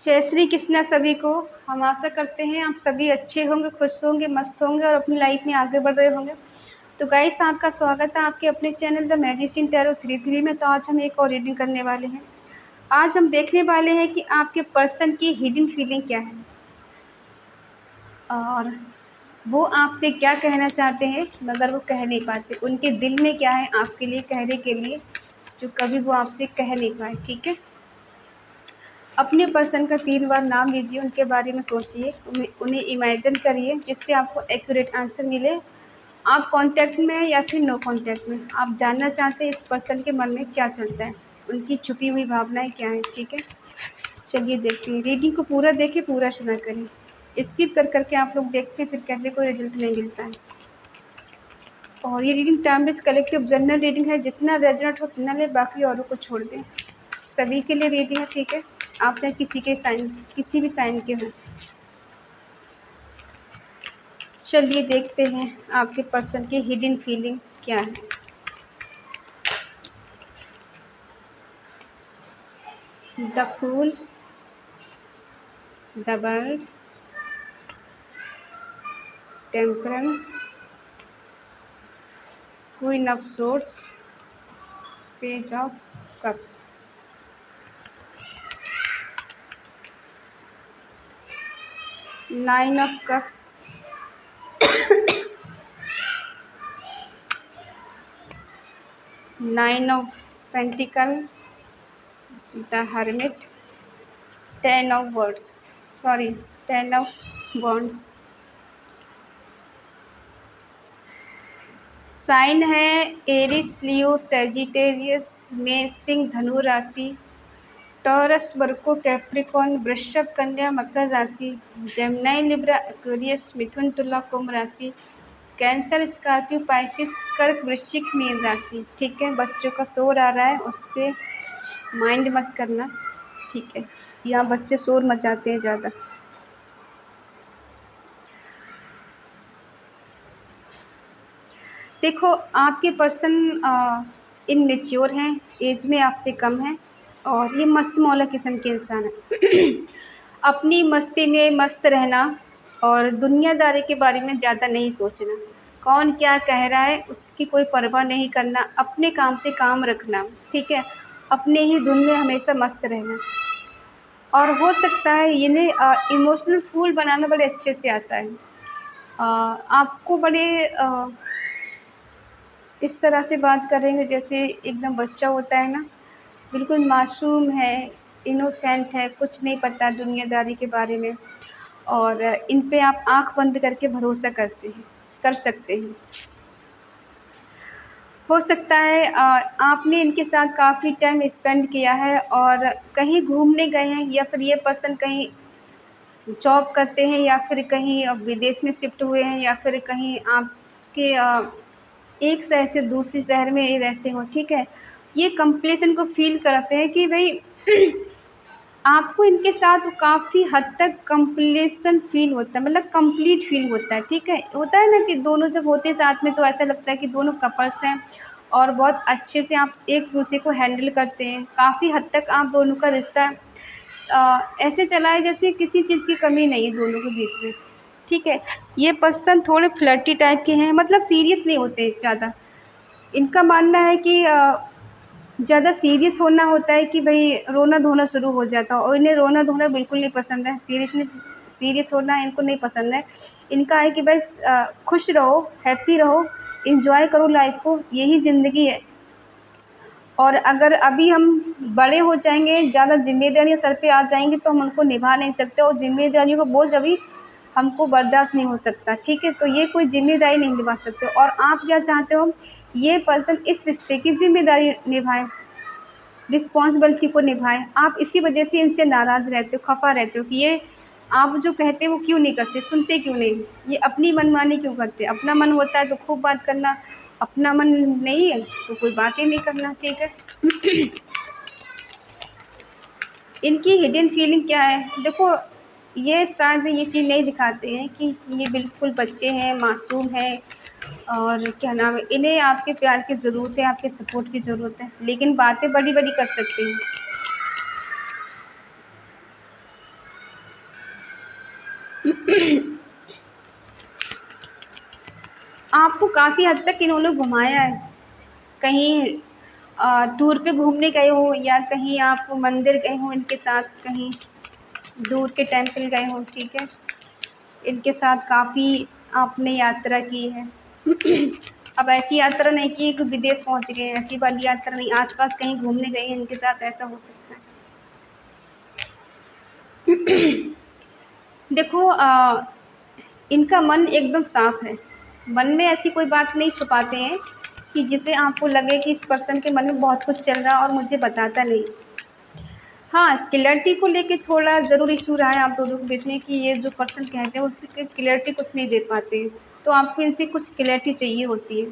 जय श्री कृष्णा सभी को। हम आशा करते हैं आप सभी अच्छे होंगे, खुश होंगे, मस्त होंगे और अपनी लाइफ में आगे बढ़ रहे होंगे। तो गाइस, आपका स्वागत है आपके अपने चैनल द मैजिशियन टैरो 33 में। तो आज हम एक और रीडिंग करने वाले हैं। आज हम देखने वाले हैं कि आपके पर्सन की हिडन फीलिंग क्या है और वो आपसे क्या कहना चाहते हैं मगर वो कह नहीं पाते। उनके दिल में क्या है आपके लिए कहने के लिए, जो कभी वो आपसे कह नहीं पाए। ठीक है, अपने पर्सन का 3 बार नाम लीजिए, उनके बारे में सोचिए, उन्हें इमेजिन करिए जिससे आपको एक्यूरेट आंसर मिले। आप कांटेक्ट में हैं या फिर नो कांटेक्ट में, आप जानना चाहते हैं इस पर्सन के मन में क्या चलता है, उनकी छुपी हुई भावनाएं क्या हैं। ठीक है, चलिए देखते हैं। रीडिंग को पूरा देखिए, पूरा सुना करें। स्किप कर करके आप लोग देखते हैं फिर कहते कोई रिजल्ट नहीं मिलता है। और ये reading time based collective general reading है, जितना रेजोनेट हो उतना ले, बाकी औरों को छोड़ दें। सभी के लिए रीडिंग है। ठीक है, आप चाहे किसी भी साइन के हों। चलिए देखते हैं आपके पर्सन की हिडन फीलिंग क्या है। The fool, the bird, temperance, queen of swords, page of cups. Nine of cups, nine of pentacles, the hermit, 10 of swords, 10 of wands. Sign है एरिस, लियो, सैजिटेरियस, मेष, सिंह, धनु राशि, टॉरस, वर्को, कैप्रिकॉर्न, वृषभ, कन्या, मकर राशि, जेमिनी, लिब्रा, एक्वेरियस, मिथुन, तुला, कुंभ राशि, कैंसर, स्कॉर्पियो, पाइसिस, कर्क, वृश्चिक, मीन राशि। ठीक है, बच्चों का शोर आ रहा है, उसके माइंड मत करना। ठीक है, यहाँ बच्चे शोर मचाते हैं ज़्यादा। देखो, आपके पर्सन इनमेच्योर हैं, एज में आपसे कम है और ये मस्त मौला किस्म के इंसान है। अपनी मस्ती में मस्त रहना और दुनियादारी के बारे में ज़्यादा नहीं सोचना, कौन क्या कह रहा है उसकी कोई परवाह नहीं करना, अपने काम से काम रखना। ठीक है, अपने ही धुन में हमेशा मस्त रहना। और हो सकता है इन्हें इमोशनल फूल बनाना बड़े अच्छे से आता है। आपको बड़े इस तरह से बात करेंगे जैसे एकदम बच्चा होता है ना, बिल्कुल मासूम है, इनोसेंट है, कुछ नहीं पता दुनियादारी के बारे में। और इन पे आप आँख बंद करके भरोसा कर सकते हैं। हो सकता है आपने इनके साथ काफ़ी टाइम स्पेंड किया है और कहीं घूमने गए हैं, या फिर ये पर्सन कहीं जॉब करते हैं, या फिर कहीं विदेश में शिफ्ट हुए हैं, या फिर कहीं आपके एक शहर से दूसरे शहर में रहते हो। ठीक है, ये कंप्लीशन को फील कराते हैं कि भाई आपको इनके साथ काफ़ी हद तक कंप्लीशन फील होता है, मतलब कंप्लीट फील होता है। ठीक है, होता है ना कि दोनों जब होते हैं साथ में तो ऐसा लगता है कि दोनों कपल्स हैं और बहुत अच्छे से आप एक दूसरे को हैंडल करते हैं। काफ़ी हद तक आप दोनों का रिश्ता ऐसे चला है जैसे किसी चीज़ की कमी नहीं है दोनों के बीच में। ठीक है, ये पर्सन थोड़े फ्लर्टी टाइप के हैं, मतलब सीरियस नहीं होते ज़्यादा। इनका मानना है कि ज़्यादा सीरियस होना होता है कि भाई रोना धोना शुरू हो जाता है, और इन्हें रोना धोना बिल्कुल नहीं पसंद है। सीरियस होना इनको नहीं पसंद है। इनका है कि बस खुश रहो, हैप्पी रहो, एंजॉय करो लाइफ को, यही ज़िंदगी है। और अगर अभी हम बड़े हो जाएंगे, ज़्यादा जिम्मेदारियाँ सर पे आ जाएंगी तो हम उनको निभा नहीं सकते, और जिम्मेदारियों का बोझ अभी हमको बर्दाश्त नहीं हो सकता। ठीक है, तो ये कोई जिम्मेदारी नहीं निभा सकते। और आप क्या चाहते हो, ये पर्सन इस रिश्ते की जिम्मेदारी निभाए, रिस्पॉन्सिबिलिटी को निभाए। आप इसी वजह से इनसे नाराज़ रहते हो, खफा रहते हो कि ये आप जो कहते हैं वो क्यों नहीं करते, सुनते क्यों नहीं, ये अपनी मनमानी क्यों करते। अपना मन होता है तो खूब बात करना, अपना मन नहीं है तो कोई बात ही नहीं करना। ठीक है। इनकी हिडन फीलिंग क्या है, देखो ये शायद ये चीज़ नहीं दिखाते हैं कि ये बिल्कुल बच्चे हैं, मासूम हैं, और क्या नाम है, इन्हें आपके प्यार की ज़रूरत है, आपके सपोर्ट की ज़रूरत है, लेकिन बातें बड़ी बड़ी कर सकते हैं। आपको काफ़ी हद तक इन्होंने घुमाया है। कहीं टूर पे घूमने गए हो या कहीं आप मंदिर गए हो इनके साथ, कहीं दूर के टेम्पल गए हो, ठीक है। इनके साथ काफ़ी आपने यात्रा की है। अब ऐसी यात्रा नहीं की कि विदेश पहुंच गए, ऐसी वाली यात्रा नहीं, आसपास कहीं घूमने गए हैं इनके साथ, ऐसा हो सकता है। देखो इनका मन एकदम साफ है। मन में ऐसी कोई बात नहीं छुपाते हैं कि जिसे आपको लगे कि इस पर्सन के मन में बहुत कुछ चल रहा और मुझे बताता नहीं। हाँ, क्लैरिटी को लेके थोड़ा ज़रूर इशू रहा है आप दोनों के बीच में कि ये जो पर्सन कहते हैं उसकी क्लैरिटी कुछ नहीं दे पाते हैं, तो आपको इनसे कुछ क्लैरिटी चाहिए होती है।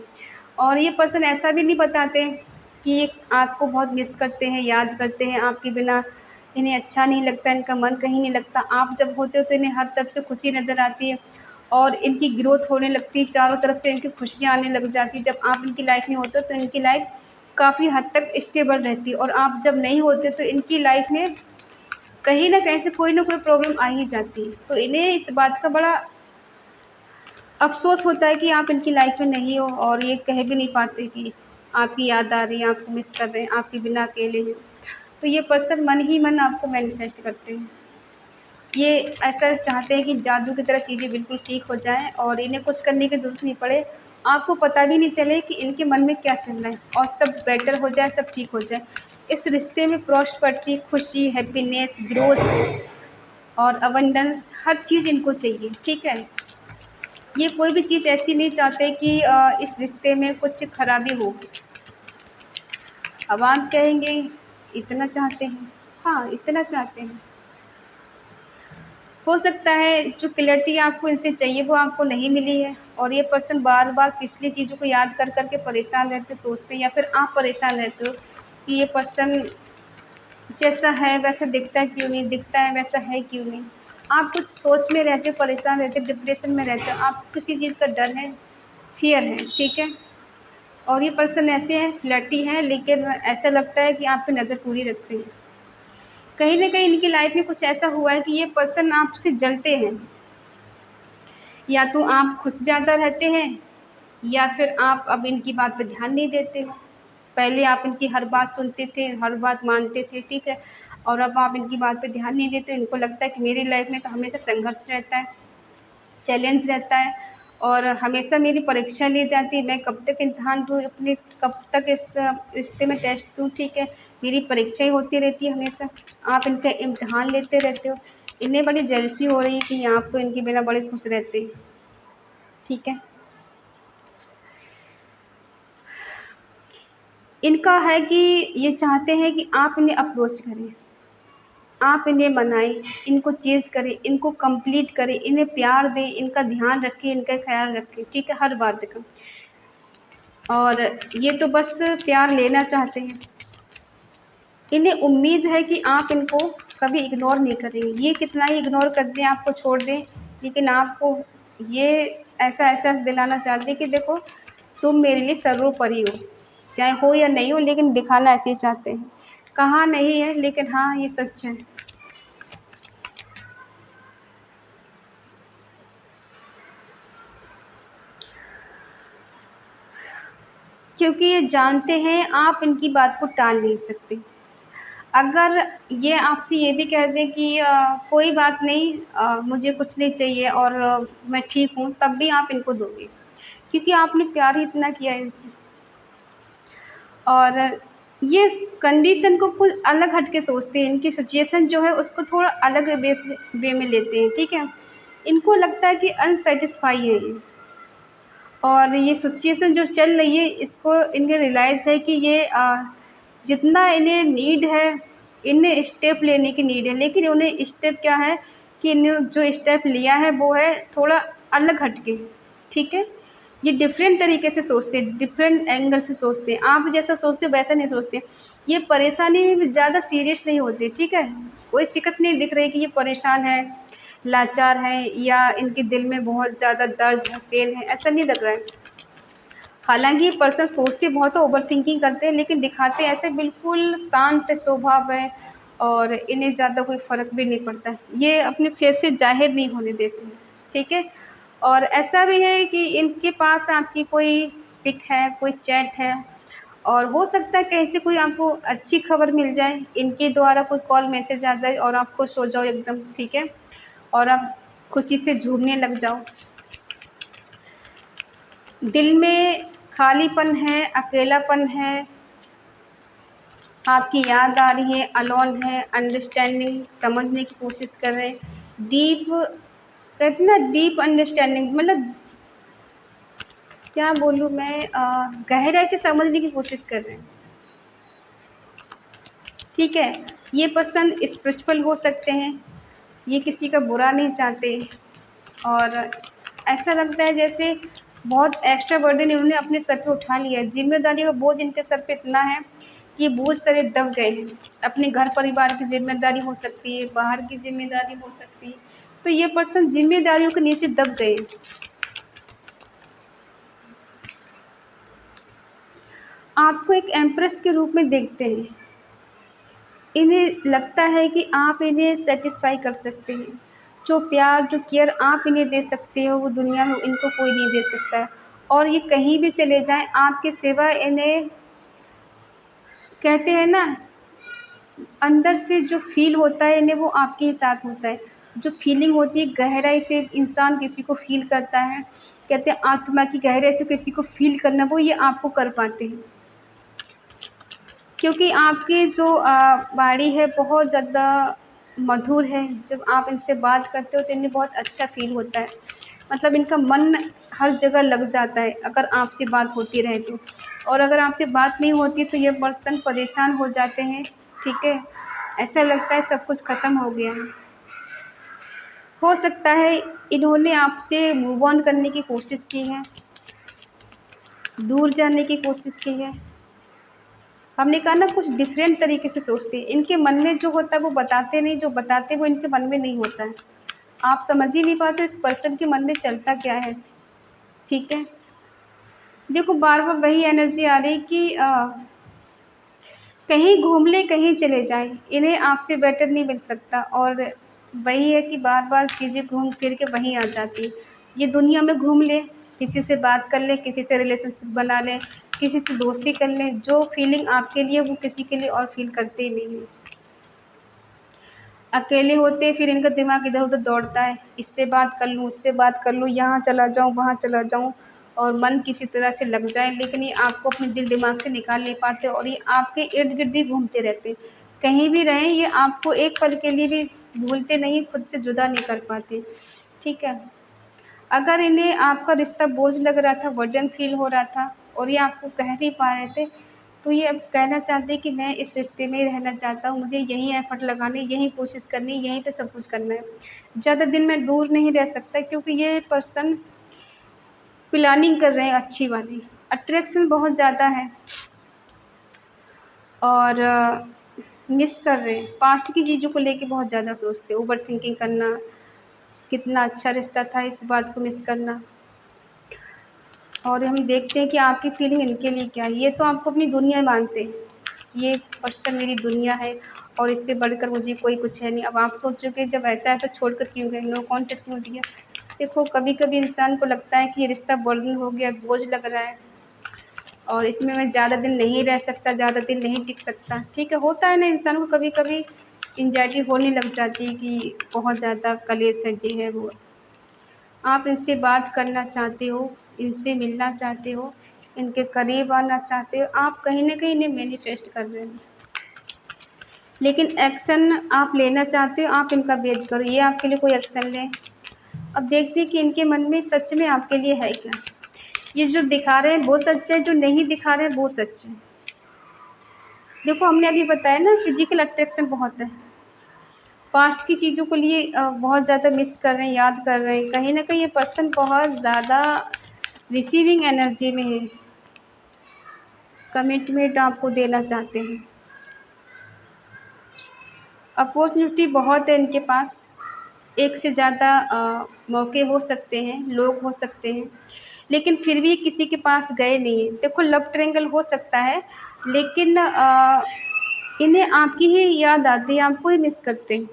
और ये पर्सन ऐसा भी नहीं बताते कि ये आपको बहुत मिस करते हैं, याद करते हैं, आपके बिना इन्हें अच्छा नहीं लगता, इनका मन कहीं नहीं लगता। आप जब होते हो तो इन्हें हर तरफ से खुशी नज़र आती है और इनकी ग्रोथ होने लगती है, चारों तरफ से इनकी खुशियाँ आने लग जाती है। जब आप इनकी लाइफ में होते हो तो इनकी लाइफ काफ़ी हद तक स्टेबल रहती है और आप जब नहीं होते तो इनकी लाइफ में कहीं न कहीं से कोई ना कोई प्रॉब्लम आ ही जाती है। तो इन्हें इस बात का बड़ा अफ़सोस होता है कि आप इनकी लाइफ में नहीं हो और ये कह भी नहीं पाते कि आपकी याद आ रही है, आपको मिस कर रहे हैं, आपके बिना अकेले हैं। तो ये पर्सन मन ही मन आपको मैनिफेस्ट करते हैं। ये ऐसा चाहते हैं कि जादू की तरह चीज़ें बिल्कुल ठीक हो जाएँ और इन्हें कुछ करने की ज़रूरत नहीं पड़े। आपको पता भी नहीं चले कि इनके मन में क्या चल रहा है और सब बेटर हो जाए, सब ठीक हो जाए। इस रिश्ते में प्रॉस्पेरिटी, खुशी, हैप्पीनेस, ग्रोथ और अबंडेंस हर चीज़ इनको चाहिए, ठीक है? ये कोई भी चीज़ ऐसी नहीं चाहते कि इस रिश्ते में कुछ खराबी हो। अब आप कहेंगे इतना चाहते हैं? हाँ, इतना चाहते हैं। हो सकता है जो क्लैरिटी आपको इनसे चाहिए वो आपको नहीं मिली है और ये पर्सन बार-बार पिछली चीज़ों को याद कर के परेशान रहते, सोचते हैं या फिर आप परेशान रहते हो कि ये पर्सन जैसा है वैसा दिखता क्यों नहीं, दिखता है वैसा है क्यों नहीं। आप कुछ सोच में रहते हो, परेशान रहते हो, डिप्रेशन में रहते हो, आपको किसी चीज़ का डर है, फ़ियर है, ठीक है? और ये पर्सन ऐसे हैं, फ्लर्टी हैं, लेकिन ऐसा लगता है कि आप पे नज़र पूरी रखते हैं। कहीं न कहीं इनकी लाइफ़ में कुछ ऐसा हुआ है कि ये पर्सन आपसे जलते हैं। या तो आप खुद ज़्यादा रहते हैं या फिर आप अब इनकी बात पे ध्यान नहीं देते हो। पहले आप इनकी हर बात सुनते थे, हर बात मानते थे, ठीक है? और अब आप इनकी बात पे ध्यान नहीं देते, इनको लगता है कि मेरी लाइफ़ में तो हमेशा संघर्ष रहता है, चैलेंज रहता है और हमेशा मेरी परीक्षा ली जाती है, मैं कब तक इम्तिहान दूँ अपने, कब तक इस रिश्ते में टेस्ट दूँ, ठीक है? मेरी परीक्षाएँ होती रहती है हमेशा, आप इनका इम्तिहान लेते रहते हो। इन्हें बड़ी जेलसी हो रही है कि आप तो इनके बिना बड़े खुश रहते हैं, ठीक है? इनका है कि ये चाहते हैं कि आप इन्हें अप्रोच करें, आप इन्हें मनाएँ, इनको चेज़ करें, इनको कंप्लीट करें, इन्हें प्यार दें, इनका ध्यान रखें, इनका ख़्याल रखें, ठीक है? हर बात का। और ये तो बस प्यार लेना चाहते हैं। इन्हें उम्मीद है कि आप इनको कभी इग्नोर नहीं करेंगे। ये कितना ही इग्नोर कर दें, आपको छोड़ दें, लेकिन आपको ये ऐसा एहसास दिलाना चाहते हैं कि देखो तुम मेरे लिए सर्वोपरि हो। चाहे हो या नहीं हो, लेकिन दिखाना ऐसे ही चाहते हैं। कहा नहीं है लेकिन हाँ, ये सच है। क्योंकि ये जानते हैं आप इनकी बात को टाल नहीं सकते। अगर ये आपसे ये भी कह दें कि कोई बात नहीं, मुझे कुछ नहीं चाहिए और मैं ठीक हूँ, तब भी आप इनको दोगे, क्योंकि आपने प्यार ही इतना किया है इनसे। और ये कंडीशन को कुछ अलग हट के सोचते हैं, इनकी सिचुएशन जो है उसको थोड़ा अलग वे में लेते हैं, ठीक है? इनको लगता है कि अनसैटिस्फाई है ये और ये सिचुएशन जो चल रही है इसको इन्हें रियलाइज़ है कि ये जितना इन्हें नीड है, इन्हें स्टेप लेने की नीड है, लेकिन उन्हें स्टेप क्या है कि इन्हें जो स्टेप लिया है वो है थोड़ा अलग हट के, ठीक है? ये डिफरेंट तरीके से सोचते हैं, डिफरेंट एंगल से सोचते हैं। आप जैसा सोचते हो वैसा नहीं सोचते। ये परेशानी में भी ज़्यादा सीरियस नहीं होते, ठीक है? कोई शिकत नहीं दिख रही कि ये परेशान है, लाचार हैं या इनके दिल में बहुत ज़्यादा दर्द है, पेन है, ऐसा नहीं लग रहा है। हालाँकि ये पर्सन सोचते बहुत है, ओवरथिंकिंग करते हैं, लेकिन दिखाते ऐसे बिल्कुल शांत स्वभाव है और इन्हें ज़्यादा कोई फ़र्क भी नहीं पड़ता। ये अपने फेस से ज़ाहिर नहीं होने देते हैं, ठीक है? और ऐसा भी है कि इनके पास आपकी कोई पिक है, कोई चैट है, और हो सकता है कहीं से कोई आपको अच्छी खबर मिल जाए, इनके द्वारा कोई कॉल मैसेज आ जाए और आप खुश हो जाओ एकदम, ठीक है? और आप खुशी से झूमने लग जाओ। दिल में खालीपन है, अकेलापन है, आपकी याद आ रही है, अलोन है, अंडरस्टैंडिंग, समझने की कोशिश कर रहे हैं, डीप, कहते हैं ना डीप अंडरस्टैंडिंग, मतलब क्या बोलूँ मैं, गहराई से समझने की कोशिश कर रहे हैं, ठीक है? ये पर्सन स्पिरिचुअल हो सकते हैं, ये किसी का बुरा नहीं चाहते, और ऐसा लगता है जैसे बहुत एक्स्ट्रा बर्डन इन्होंने अपने सर पे उठा लिया है। ज़िम्मेदारी का बोझ इनके सर पे इतना है कि ये बोझ तले दब गए हैं। अपने घर परिवार की ज़िम्मेदारी हो सकती है, बाहर की ज़िम्मेदारी हो सकती है, तो ये पर्सन ज़िम्मेदारियों के नीचे दब गए हैं। आपको एक एम्प्रेस के रूप में देखते हैं। इन्हें लगता है कि आप इन्हें सैटिस्फाई कर सकते हैं। जो प्यार, जो केयर आप इन्हें दे सकते हो, वो दुनिया में इनको कोई नहीं दे सकता है। और ये कहीं भी चले जाएँ, आपके सिवा इन्हें, कहते हैं ना, अंदर से जो फ़ील होता है इन्हें, वो आपके ही साथ होता है। जो फ़ीलिंग होती है गहराई से इंसान किसी को फ़ील करता है, कहते हैं आत्मा की गहराई से किसी को फ़ील करना, वो ये आपको कर पाते हैं। क्योंकि आपकी जो वाणी है बहुत ज़्यादा मधुर है। जब आप इनसे बात करते हो तो इन्हें बहुत अच्छा फ़ील होता है। मतलब इनका मन हर जगह लग जाता है अगर आपसे बात होती रहे तो। और अगर आपसे बात नहीं होती तो ये पर्सन परेशान हो जाते हैं, ठीक है? ऐसा लगता है सब कुछ ख़त्म हो गया है। हो सकता है इन्होंने आपसे मूव ऑन करने की कोशिश की है, दूर जाने की कोशिश की है। हमने कहा ना कुछ डिफरेंट तरीके से सोचते हैं। इनके मन में जो होता है वो बताते नहीं, जो बताते वो इनके मन में नहीं होता है। आप समझ ही नहीं पाते इस पर्सन के मन में चलता क्या है, ठीक है? देखो बार-बार वही एनर्जी आ रही कि कहीं घूम लें, कहीं चले जाएँ, इन्हें आपसे बेटर नहीं मिल सकता। और वही है कि बार-बार चीज़ें घूम फिर के वहीं आ जाती हैं। ये दुनिया में घूम लें, किसी से बात कर लें, किसी से रिलेशनशिप बना लें, किसी से दोस्ती कर लें, जो फीलिंग आपके लिए वो किसी के लिए और फ़ील करते ही नहीं हैं। अकेले होते फिर इनका दिमाग इधर-उधर दौड़ता है, इससे बात कर लूँ, उससे बात कर लूँ, यहाँ चला जाऊँ, वहाँ चला जाऊँ, और मन किसी तरह से लग जाए, लेकिन ये आपको अपने दिल दिमाग से निकाल नहीं पाते और ये आपके इर्द-गिर्द ही घूमते रहते हैं। कहीं भी रहें ये आपको एक पल के लिए भी भूलते नहीं, खुद से जुदा नहीं कर पाते, ठीक है? अगर इन्हें आपका रिश्ता बोझ लग रहा था, बर्डन फ़ील हो रहा था और ये आपको कह नहीं पा रहे थे, तो ये अब कहना चाहते हैं कि मैं इस रिश्ते में ही रहना चाहता हूँ, मुझे यहीं एफ़र्ट लगाने, यहीं कोशिश करनी, यहीं पे सब कुछ करना है। ज़्यादा दिन मैं दूर नहीं रह सकता क्योंकि ये पर्सन प्लानिंग कर रहे हैं अच्छी वाली, अट्रैक्शन बहुत ज़्यादा है और मिस कर रहे हैं। पास्ट की चीज़ों को लेके बहुत ज़्यादा सोचते हैं, ओवरथिंकिंग करना, कितना अच्छा रिश्ता था इस बात को मिस करना। और हम देखते हैं कि आपकी फीलिंग इनके लिए क्या है। ये तो आपको अपनी दुनिया मानते हैं, ये पर्सन मेरी दुनिया है और इससे बढ़कर मुझे कोई कुछ है नहीं। अब आप सोचोगे जब ऐसा है तो छोड़कर क्यों गए, नो कॉन्टैक्ट क्यों दिया? देखो कभी-कभी इंसान को लगता है कि ये रिश्ता बर्डन हो गया, बोझ लग रहा है और इसमें मैं ज़्यादा दिन नहीं रह सकता, ज़्यादा दिन नहीं टिक सकता, ठीक है? होता है ना इंसान को कभी-कभी एंग्ज़ायटी होने लग जाती है कि बहुत ज़्यादा कलेश है, ये है, वो है। आप इनसे बात करना चाहते हो, इनसे मिलना चाहते हो, इनके करीब आना चाहते हो, आप कहीं न कहीं इन्हें मैनिफेस्ट कर रहे हो। लेकिन एक्शन आप लेना चाहते हो, आप इनका वेट करो, ये आपके लिए कोई एक्शन लें। अब देखते हैं कि इनके मन में सच में आपके लिए है क्या? ये जो दिखा रहे हैं वो सच है, जो नहीं दिखा रहे हैं वो सच है। देखो हमने अभी बताया ना फिज़िकल अट्रैक्शन बहुत है। पास्ट की चीज़ों को लिए बहुत ज़्यादा मिस कर रहे हैं, याद कर रहे हैं। कहीं न कहीं ये पर्सन बहुत ज़्यादा रिसीविंग एनर्जी में है, कमिटमेंट आपको देना चाहते हैं। अपॉर्चुनिटी बहुत है इनके पास, एक से ज़्यादा मौके हो सकते हैं, लोग हो सकते हैं, लेकिन फिर भी किसी के पास गए नहीं हैं। देखो लव ट्रायंगल हो सकता है, लेकिन इन्हें आपकी ही याद आती है, आपको ही मिस करते हैं।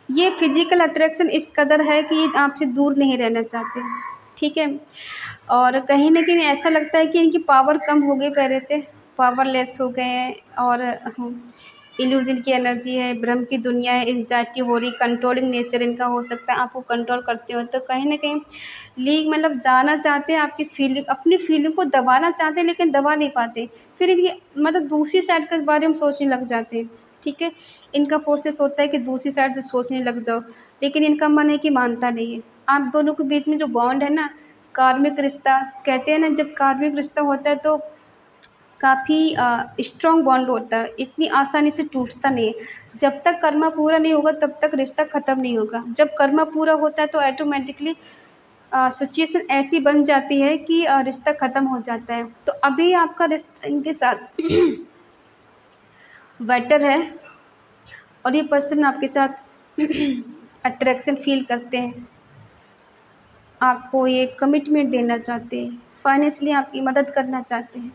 ये फिजिकल अट्रैक्शन इस कदर है कि ये आपसे दूर नहीं रहना चाहते, ठीक है। और कहीं न कहीं ऐसा लगता है कि इनकी पावर कम हो गई पहले से, पावरलेस हो गए हैं। और इल्यूज़न की एनर्जी है, भ्रम की दुनिया है, एंग्ज़ायटी हो रही, कंट्रोलिंग नेचर इनका हो सकता है, आपको कंट्रोल करते हो। तो कहीं न कहीं लीग मतलब जाना चाहते हैं, आपकी फीलिंग, अपनी फीलिंग को दबाना चाहते हैं लेकिन दबा नहीं पाते। फिर इनकी मतलब दूसरी साइड के बारे में सोचने लग जाते हैं, ठीक है। इनका प्रोसेस होता है कि दूसरी साइड से सोचने लग जाओ, लेकिन इनका मन है कि मानता नहीं है। आप दोनों के बीच में जो बॉन्ड है ना, कार्मिक रिश्ता कहते हैं ना, जब कार्मिक रिश्ता होता है तो काफ़ी स्ट्रॉन्ग बॉन्ड होता है, इतनी आसानी से टूटता नहीं है। जब तक कर्मा पूरा नहीं होगा तब तक रिश्ता ख़त्म नहीं होगा। जब कर्मा पूरा होता है तो ऑटोमेटिकली सिचुएशन ऐसी बन जाती है कि रिश्ता ख़त्म हो जाता है। तो अभी आपका रिश्ता इनके साथ बेटर है, और ये पर्सन आपके साथ अट्रैक्शन फ़ील करते हैं, आपको ये कमिटमेंट देना चाहते हैं, फाइनेंशियली आपकी मदद करना चाहते हैं।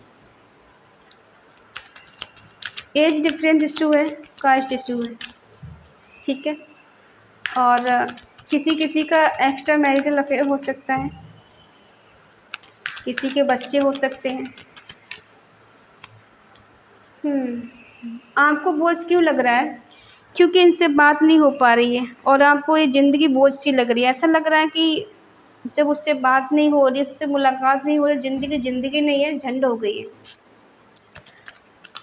एज डिफरेंस इश्यू है, कास्ट इश्यू है, ठीक है। और किसी-किसी का एक्स्ट्रा मैरिटल अफेयर हो सकता है, किसी के बच्चे हो सकते हैं। आपको बोझ क्यों लग रहा है? क्योंकि इनसे बात नहीं हो पा रही है और आपको ये ज़िंदगी बोझ सी लग रही है। ऐसा लग रहा है कि जब उससे बात नहीं हो रही, उससे मुलाकात नहीं हो रही, ज़िंदगी नहीं है, झंड हो गई है।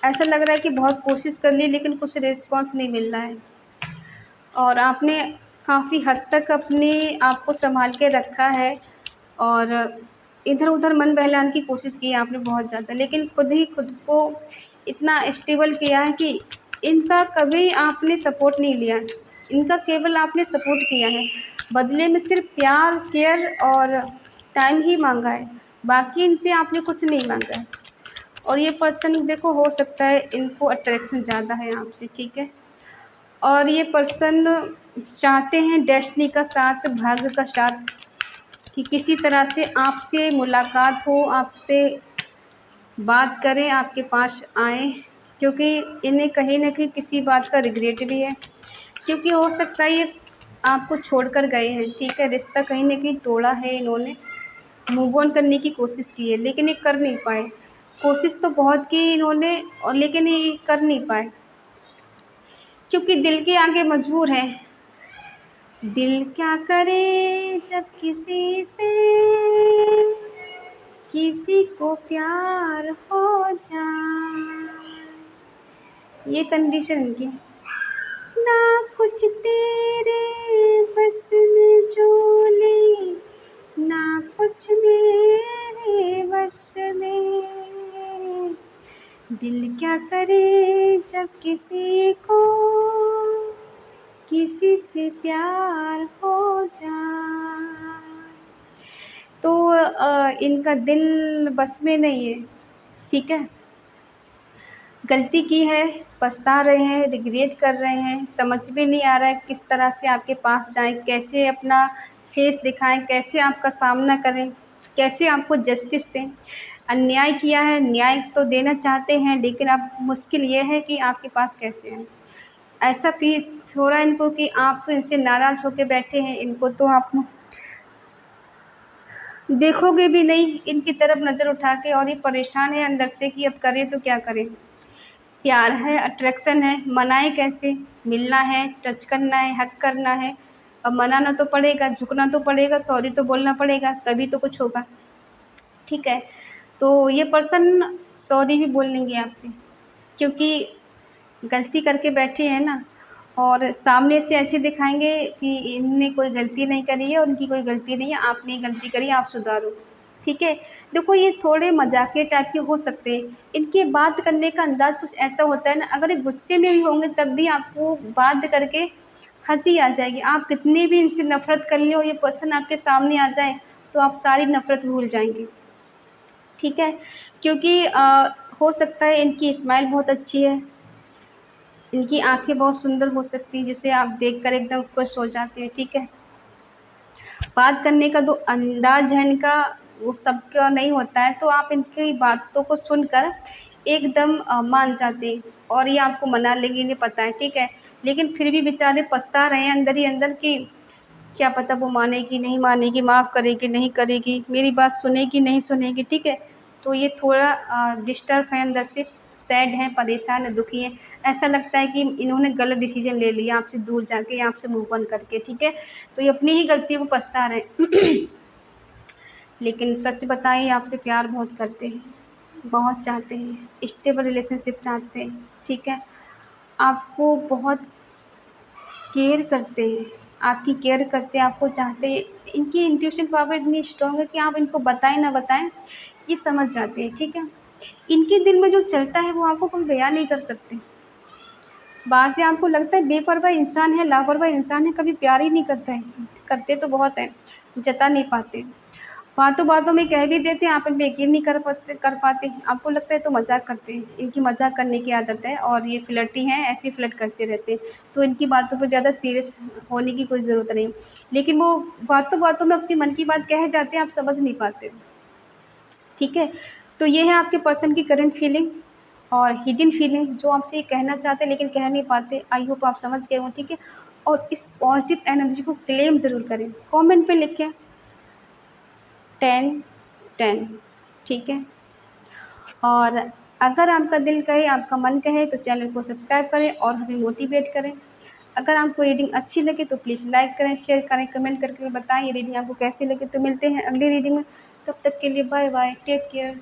ऐसा लग रहा है कि बहुत कोशिश कर ली लेकिन कुछ रिस्पॉन्स नहीं मिल रहा है, और आपने काफ़ी हद तक अपने आप को सँभाल के रखा है और इधर-उधर मन बहलाने की कोशिश की है आपने बहुत ज़्यादा, लेकिन खुद ही खुद को इतना स्टेबल किया है कि इनका कभी आपने सपोर्ट नहीं लिया, इनका केवल आपने सपोर्ट किया है। बदले में सिर्फ़ प्यार, केयर और टाइम ही माँगा है, बाकी इनसे आपने कुछ नहीं माँगा है। और ये पर्सन देखो, हो सकता है इनको अट्रैक्शन ज़्यादा है आपसे, ठीक है। और ये पर्सन चाहते हैं डेस्टिनी का साथ, भाग्य का साथ, कि किसी तरह से आपसे मुलाकात हो, आपसे बात करें, आपके पास आएँ, क्योंकि इन्हें कहीं न कहीं किसी बात का रिग्रेट भी है, क्योंकि हो सकता है ये आपको छोड़कर गए हैं, ठीक है। रिश्ता कहीं न कहीं तोड़ा है इन्होंने, मूव ऑन करने की कोशिश की है लेकिन ये कर नहीं पाए। कोशिश तो बहुत की इन्होंने, और लेकिन ये कर नहीं पाए, क्योंकि दिल के आगे मजबूर हैं। दिल क्या करे जब किसी से किसी को प्यार हो जाए, ये कंडीशन इनकी। ना कुछ तेरे बस में झूले, ना कुछ मेरे बस में, दिल क्या करे जब किसी को किसी से प्यार हो जाए। तो इनका दिल बस में नहीं है, ठीक है। गलती की है, पछता रहे हैं, रिग्रेट कर रहे हैं, समझ में नहीं आ रहा है किस तरह से आपके पास जाएँ, कैसे अपना फेस दिखाएँ, कैसे आपका सामना करें, कैसे आपको जस्टिस दें। अन्याय किया है, न्याय तो देना चाहते हैं लेकिन अब मुश्किल ये है कि आपके पास कैसे आएँ। ऐसा फ़ील हो रहा है इनको कि आप तो इनसे नाराज़ होके बैठे हैं, इनको तो आप देखोगे भी नहीं इनकी तरफ नज़र उठा के, और ये परेशान है अंदर से कि अब करें तो क्या करें। प्यार है, अट्रैक्शन है, मनाएँ कैसे? मिलना है, टच करना है, हग करना है, अब मनाना तो पड़ेगा, झुकना तो पड़ेगा, सॉरी तो बोलना पड़ेगा, तभी तो कुछ होगा, ठीक है। तो ये पर्सन सॉरी भी बोल लेंगे आपसे, क्योंकि गलती करके बैठे हैं ना, और सामने से ऐसे दिखाएँगे कि इनने कोई गलती नहीं करी है और इनकी कोई गलती नहीं है, आपने ये गलती करी है, आप सुधारो, ठीक है। देखो, ये थोड़े मज़ाकिया टाइप के हो सकते हैं, इनके बात करने का अंदाज़ कुछ ऐसा होता है ना, अगर ये गुस्से में भी होंगे तब भी आपको बात करके हँसी आ जाएगी। आप कितनी भी इनसे नफ़रत कर लें और ये पर्सन आपके सामने आ जाए तो आप सारी नफ़रत भूल जाएँगे, ठीक है। क्योंकि हो सकता है इनकी स्माइल बहुत अच्छी है, इनकी आँखें बहुत सुंदर हो सकती हैं जिसे आप देखकर एकदम खुश हो जाते हैं, ठीक है। बात करने का जो अंदाज़ है इनका, वो सबका नहीं होता है, तो आप इनकी बातों को सुनकर एकदम मान जाते हैं और ये आपको मना लेंगे, इन्हें पता है, ठीक है। लेकिन फिर भी बेचारे पछता रहे हैं अंदर ही अंदर कि क्या पता वो मानेगी नहीं मानेगी, माफ़ करेगी नहीं करेगी, मेरी बात सुनेगी नहीं सुनेगी, ठीक है। तो ये थोड़ा डिस्टर्ब है अंदर से, सैड हैं, परेशान हैं, दुखी हैं। ऐसा लगता है कि इन्होंने गलत डिसीजन ले लिया आपसे दूर जाके, आपसे मूव ऑन करके, ठीक है। तो ये अपनी ही गलतियों को पछता रहे हैं। लेकिन सच बताएं, ये आपसे प्यार बहुत करते हैं, बहुत चाहते हैं, स्टेबल रिलेशनशिप चाहते हैं, ठीक है। आपको बहुत केयर करते हैं, आपकी केयर करते हैं, आपको चाहते हैं। इनकी इंट्यूशन पावर इतनी स्ट्रॉन्ग है कि आप इनको बताएं ना बताएं, ये समझ जाते हैं, ठीक है। इनके दिल में जो चलता है वो आपको कोई बयान नहीं कर सकते। बाहर से आपको लगता है बेपरवाह इंसान है, लापरवाह इंसान है, कभी प्यार ही नहीं करता है, करते तो बहुत हैं, जता नहीं पाते। बातों बातों में कह भी देते हैं, आप इन पे यकीन नहीं कर पाते। आपको लगता है तो मज़ाक करते हैं, इनकी मज़ाक करने की आदत है और ये फ्लर्टी हैं, ऐसे ही फ्लर्ट करते रहते हैं। तो इनकी बातों पे ज़्यादा सीरियस होने की कोई ज़रूरत नहीं। लेकिन वो बातों बातों में अपनी मन की बात कह जाते हैं, आप समझ नहीं पाते, ठीक है। तो ये है आपके पर्सन की करंट फीलिंग और हिडन फीलिंग, जो आपसे ये कहना चाहते हैं लेकिन कह नहीं पाते। आई होप आप समझ गए हो, ठीक है। और इस पॉजिटिव एनर्जी को क्लेम ज़रूर करें, कमेंट पे लिखें 10-10, ठीक है। और अगर आपका दिल कहे, आपका मन कहे तो चैनल को सब्सक्राइब करें और हमें मोटिवेट करें। अगर आपको रीडिंग अच्छी लगे तो प्लीज़ लाइक करें, शेयर करें, कमेंट करके बताएं ये रीडिंग आपको कैसी लगी। तो मिलते हैं अगली रीडिंग में, तब तक के लिए बाय बाय, टेक केयर।